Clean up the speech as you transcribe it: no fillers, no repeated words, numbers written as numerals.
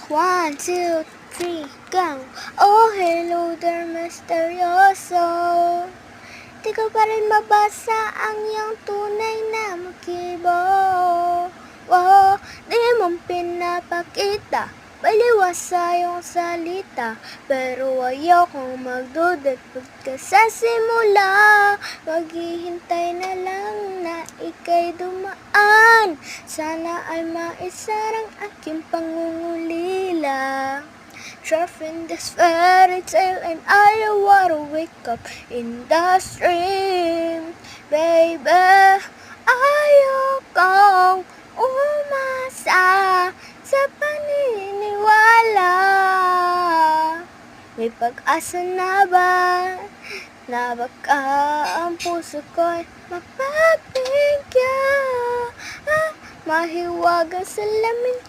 1, 2, 3, go! Oh, hello there, misteryoso. Di ko pa rin mabasa ang iyong tunay na motibo. Oh, di mong pinapakita, baliwas sa iyong salita. Pero ayokong magdudat pagkasasimula. Maghihintay na lang na ika'y dumaan. Sana ay maisarang aking pangungulila. Trapped in this fairy tale and I don't wanna wake up in the stream. Baby, ayokong umasa sa paniniwala. May pag-asa na ba na baka ang puso ko'y mapagbigyan? Mahiwagang salamin